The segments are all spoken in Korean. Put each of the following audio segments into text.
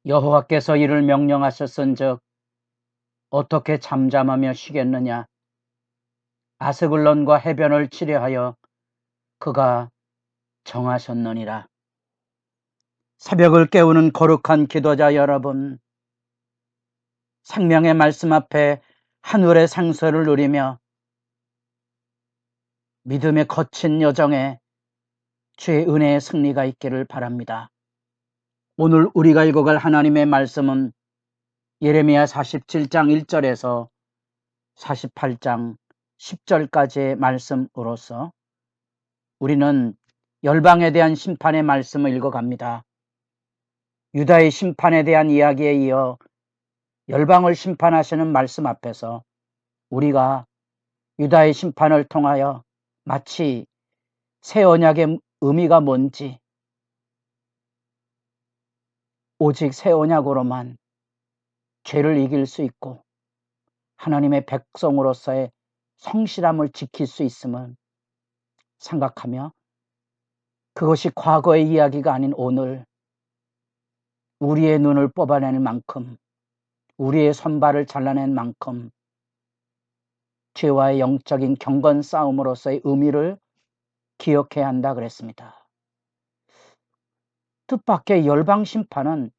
여호와께서 이를 명령하셨은즉 어떻게 잠잠하며 쉬겠느냐. 아스글론과 해변을 치려하여 그가 정하셨느니라. 새벽을 깨우는 거룩한 기도자 여러분, 생명의 말씀 앞에 하늘의 생수를 누리며 믿음의 거친 여정에 주의 은혜의 승리가 있기를 바랍니다. 오늘 우리가 읽어갈 하나님의 말씀은 예레미야 47장 1절에서 48장 10절까지의 말씀으로서 우리는 열방에 대한 심판의 말씀을 읽어갑니다. 유다의 심판에 대한 이야기에 이어 열방을 심판하시는 말씀 앞에서 우리가 유다의 심판을 통하여 마치 새 언약의 의미가 뭔지, 오직 새 언약으로만 죄를 이길 수 있고 하나님의 백성으로서의 성실함을 지킬 수 있음을 생각하며, 그것이 과거의 이야기가 아닌 오늘 우리의 눈을 뽑아낼 만큼, 우리의 손발을 잘라낸 만큼 죄와의 영적인 경건 싸움으로서의 의미를 기억해야 한다 그랬습니다. 뜻밖의 열방 심판은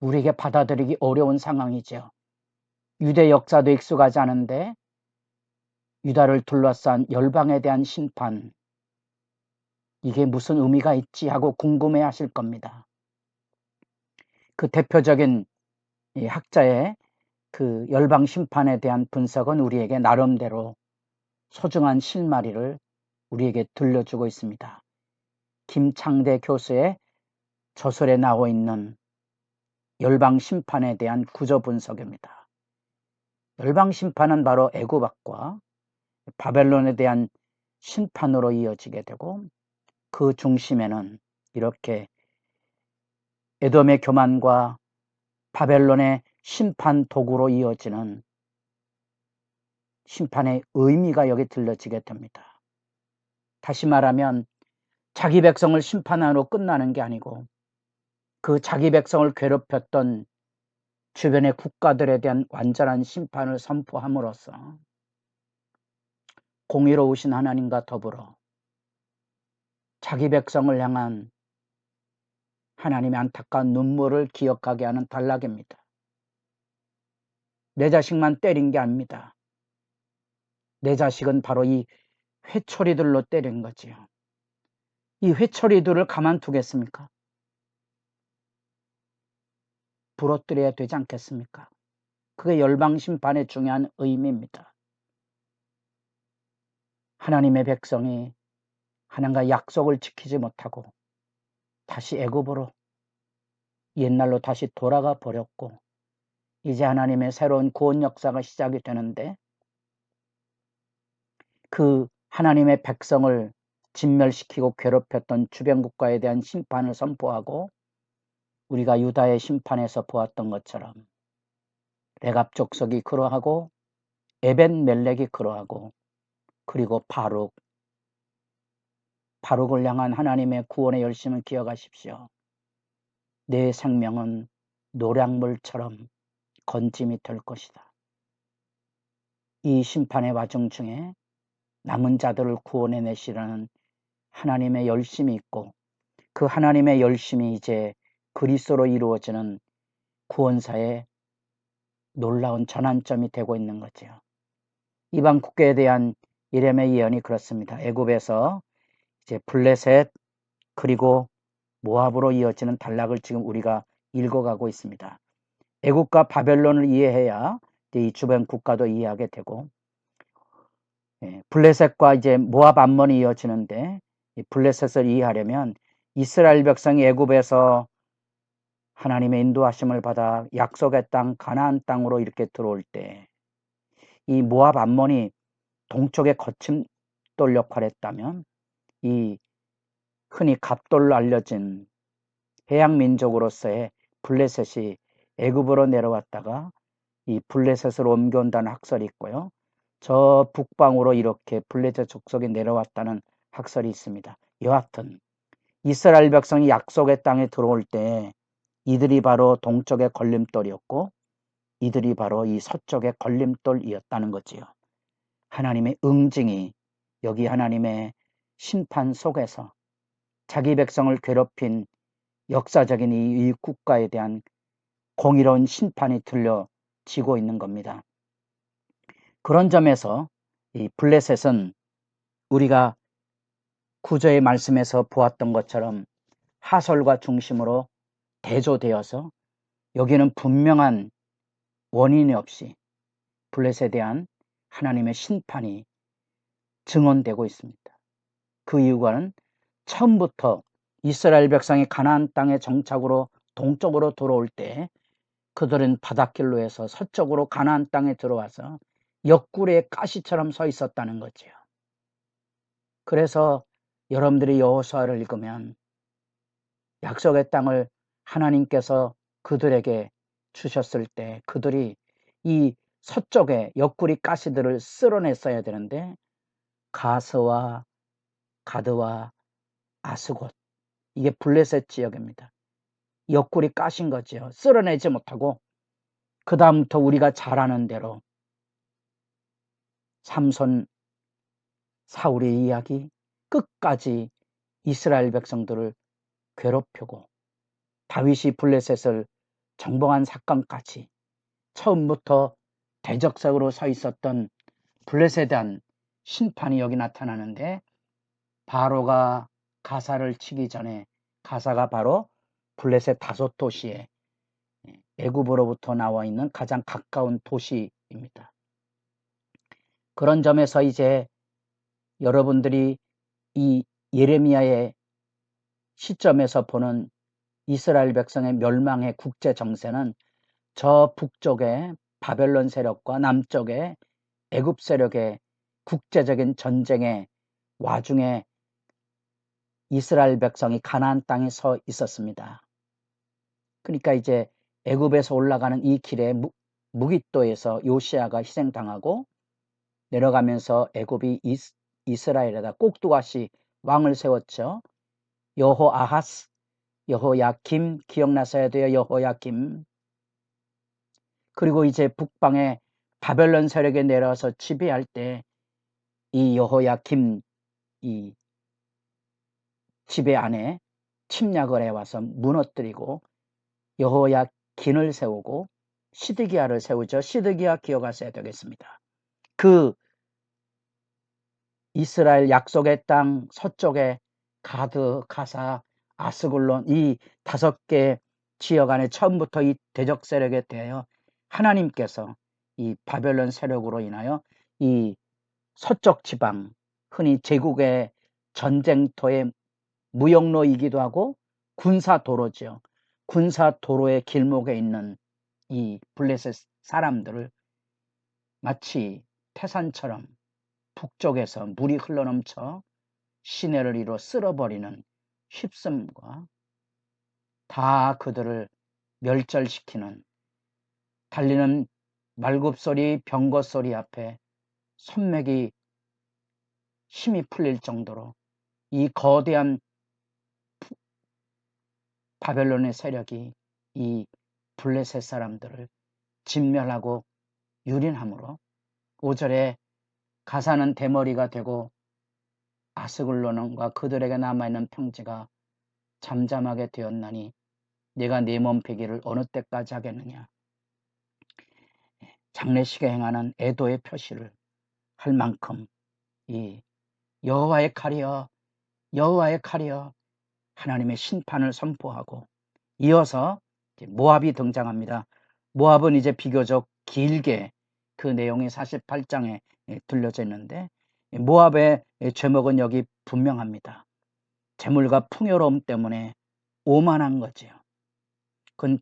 우리에게 받아들이기 어려운 상황이죠. 유대 역사도 익숙하지 않은데 유다를 둘러싼 열방에 대한 심판, 이게 무슨 의미가 있지 하고 궁금해 하실 겁니다. 그 대표적인 학자의 그 열방 심판에 대한 분석은 우리에게 나름대로 소중한 실마리를 우리에게 들려주고 있습니다. 김창대 교수의 저술에 나와 있는 열방 심판에 대한 구조 분석입니다. 열방 심판은 바로 애굽과 바벨론에 대한 심판으로 이어지게 되고, 그 중심에는 이렇게 에돔의 교만과 바벨론의 심판 도구로 이어지는 심판의 의미가 여기 들려지게 됩니다. 다시 말하면 자기 백성을 심판하러 끝나는 게 아니고 그 자기 백성을 괴롭혔던 주변의 국가들에 대한 완전한 심판을 선포함으로써 공의로우신 하나님과 더불어 자기 백성을 향한 하나님의 안타까운 눈물을 기억하게 하는 단락입니다. 내 자식만 때린 게 아닙니다. 내 자식은 바로 이 회초리들로 때린 거지요. 이 회초리들을 가만두겠습니까? 부러뜨려야 되지 않겠습니까? 그게 열방 심판의 중요한 의미입니다. 하나님의 백성이 하나님과 약속을 지키지 못하고 다시 애굽으로, 옛날로 다시 돌아가 버렸고, 이제 하나님의 새로운 구원 역사가 시작이 되는데, 그 하나님의 백성을 진멸시키고 괴롭혔던 주변 국가에 대한 심판을 선포하고, 우리가 유다의 심판에서 보았던 것처럼 레갑 족속이 그러하고 에벤멜렉이 그러하고, 그리고 바룩을 향한 하나님의 구원의 열심을 기억하십시오. 내 생명은 노량물처럼 건짐이 될 것이다. 이 심판의 와중 중에 남은 자들을 구원해내시라는 하나님의 열심이 있고, 그 하나님의 열심이 이제 그리스도로 이루어지는 구원사의 놀라운 전환점이 되고 있는 거죠. 이방 국가에 대한 예레미야 예언이 그렇습니다. 애굽에서 이제 블레셋 그리고 모압으로 이어지는 단락을 지금 우리가 읽어가고 있습니다. 애굽과 바벨론을 이해해야 이 주변 국가도 이해하게 되고, 블레셋과 이제 모압 암몬이 이어지는데, 이 블레셋을 이해하려면 이스라엘 백성이 애굽에서 하나님의 인도하심을 받아 약속의 땅 가나안 땅으로 이렇게 들어올 때 이 모압 암몬이 동쪽의 거침돌 역할을 했다면, 이 흔히 갑돌로 알려진 해양 민족으로서의 블레셋이 애굽으로 내려왔다가 이 블레셋으로 옮겨온다는 학설이 있고요. 저 북방으로 이렇게 블레셋 족속이 내려왔다는 학설이 있습니다. 여하튼 이스라엘 백성이 약속의 땅에 들어올 때 이들이 바로 동쪽의 걸림돌이었고 이들이 바로 이 서쪽의 걸림돌이었다는 거지요. 하나님의 응징이 여기 하나님의 심판 속에서 자기 백성을 괴롭힌 역사적인 이 국가에 대한 공의로운 심판이 들려지고 있는 겁니다. 그런 점에서 이 블레셋은 우리가 구절의 말씀에서 보았던 것처럼 하솔과 중심으로 대조되어서 여기는 분명한 원인이 없이 블레셋에 대한 하나님의 심판이 증언되고 있습니다. 그 이유가는 처음부터 이스라엘 백성이 가나안 땅의 정착으로 동쪽으로 들어올 때 그들은 바닷길로 해서 서쪽으로 가나안 땅에 들어와서 옆구리에 가시처럼 서 있었다는 거지요. 그래서 여러분들이 여호수아를 읽으면 약속의 땅을 하나님께서 그들에게 주셨을 때 그들이 이 서쪽에 옆구리 가시들을 쓸어냈어야 되는데 가스와 가드와 아스곳, 이게 블레셋 지역입니다. 옆구리 까신 거지요. 쓸어내지 못하고 그 다음부터 우리가 잘 아는 대로 삼손, 사울의 이야기 끝까지 이스라엘 백성들을 괴롭히고 다윗이 블레셋을 정복한 사건까지 처음부터 대적석으로 서 있었던 블레셋에 대한 심판이 여기 나타나는데 바로가 가사를 치기 전에 가사가 바로 블레셋 5도시에 애굽으로부터 나와 있는 가장 가까운 도시입니다. 그런 점에서 이제 여러분들이 이 예레미야의 시점에서 보는 이스라엘 백성의 멸망의 국제 정세는 저 북쪽의 바벨론 세력과 남쪽의 애굽 세력의 국제적인 전쟁의 와중에 이스라엘 백성이 가나안 땅에 서 있었습니다. 그러니까 이제 애굽에서 올라가는 이 길에 무깃도에서 요시아가 희생당하고 내려가면서 애굽이 이스라엘에다 꼭두가시 왕을 세웠죠. 여호아하스, 여호야김, 기억나셔야 돼요. 여호야김. 그리고 이제 북방에 바벨론 세력에 내려와서 지배할 때 이 여호야김 이 지배 안에 침략을 해와서 무너뜨리고 여호야긴을 세우고 시드기야를 세우죠. 시드기야 기억하셔야 되겠습니다. 그 이스라엘 약속의 땅 서쪽에 가드, 가사, 아스글론 이 5개 지역 안에 처음부터 이 대적 세력에 대하여 하나님께서 이 바벨론 세력으로 인하여 이 서쪽 지방 흔히 제국의 전쟁터의 무역로이기도 하고 군사도로죠. 군사도로의 길목에 있는 이 블레셋 사람들을 마치 태산처럼 북쪽에서 물이 흘러넘쳐 시내를 이루어 쓸어버리는 휩쓸과 다 그들을 멸절시키는 달리는 말굽소리, 병거소리 앞에 손맥이 힘이 풀릴 정도로 이 거대한 바벨론의 세력이 이 블레셋 사람들을 진멸하고 유린함으로 5절에 가사는 대머리가 되고 아스글론과 그들에게 남아있는 평지가 잠잠하게 되었나니 내가 네 몸패기를 어느 때까지 하겠느냐. 장례식에 행하는 애도의 표시를 할 만큼 이 여호와의 칼이여 여호와의 칼이여 하나님의 심판을 선포하고 이어서 모압이 등장합니다. 모압은 이제 비교적 길게 그 내용이 48장에 들려져 있는데 모압의 제목은 여기 분명합니다. 재물과 풍요로움 때문에 오만한 거지요. 그건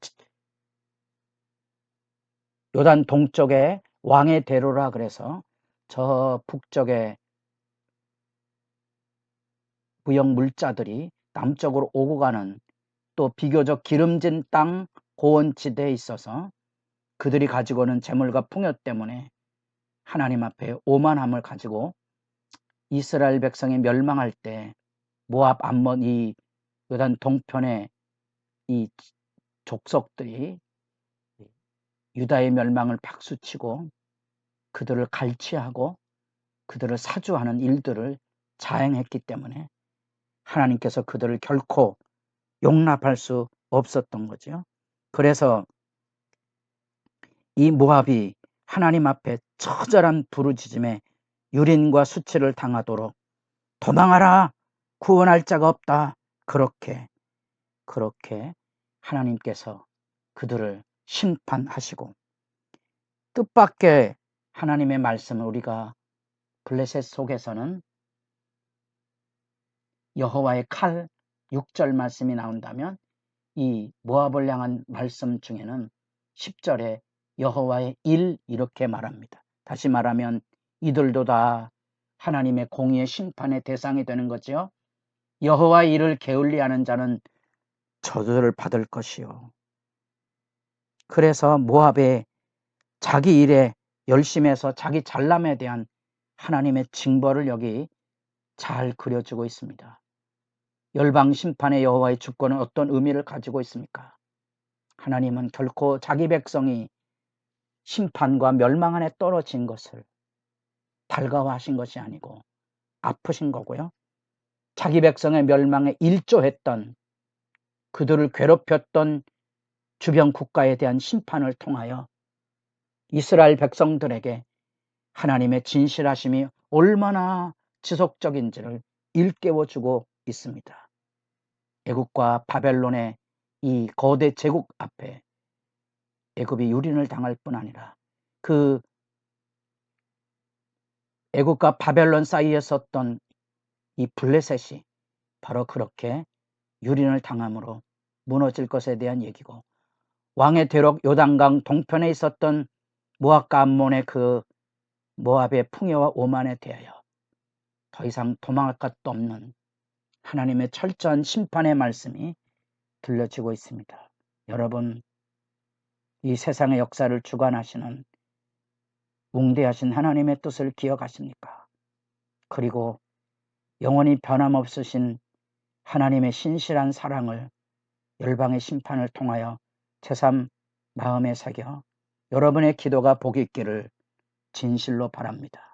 요단 동쪽에 왕의 대로라 그래서 저 북쪽에 무역 물자들이 남쪽으로 오고 가는 또 비교적 기름진 땅 고원지대에 있어서 그들이 가지고는 재물과 풍요 때문에 하나님 앞에 오만함을 가지고 이스라엘 백성이 멸망할 때 모압 암몬 이 요단 동편의 이 족속들이 유다의 멸망을 박수치고 그들을 갈취하고 그들을 사주하는 일들을 자행했기 때문에 하나님께서 그들을 결코 용납할 수 없었던 거죠. 그래서 이 모압이 하나님 앞에 처절한 부르짖음에 유린과 수치를 당하도록 도망하라, 구원할 자가 없다, 그렇게 하나님께서 그들을 심판하시고, 뜻밖의 하나님의 말씀을 우리가 블레셋 속에서는 여호와의 칼 6절 말씀이 나온다면 이 모압을 향한 말씀 중에는 10절에 여호와의 일 이렇게 말합니다. 다시 말하면 이들도 다 하나님의 공의의 심판의 대상이 되는 거죠. 여호와의 일을 게을리하는 자는 저주를 받을 것이요. 그래서 모압의 자기 일에 열심히 해서 자기 잘남에 대한 하나님의 징벌을 여기 잘 그려주고 있습니다. 열방 심판의 여호와의 주권은 어떤 의미를 가지고 있습니까? 하나님은 결코 자기 백성이 심판과 멸망 안에 떨어진 것을 달가워하신 것이 아니고 아프신 거고요. 자기 백성의 멸망에 일조했던, 그들을 괴롭혔던 주변 국가에 대한 심판을 통하여 이스라엘 백성들에게 하나님의 진실하심이 얼마나 지속적인지를 일깨워주고 있습니다. 애국과 바벨론의 이 거대 제국 앞에 애굽이 유린을 당할 뿐 아니라 그 애굽과 바벨론 사이에 섰던 이 블레셋이 바로 그렇게 유린을 당함으로 무너질 것에 대한 얘기고, 왕의 대록 요단강 동편에 있었던 모압과 암몬의 그 모압의 풍요와 오만에 대하여 더 이상 도망할 것도 없는 하나님의 철저한 심판의 말씀이 들려지고 있습니다. 여러분, 이 세상의 역사를 주관하시는 웅대하신 하나님의 뜻을 기억하십니까? 그리고 영원히 변함없으신 하나님의 신실한 사랑을 열방의 심판을 통하여 새삼 마음에 새겨 여러분의 기도가 복이 있기를 진실로 바랍니다.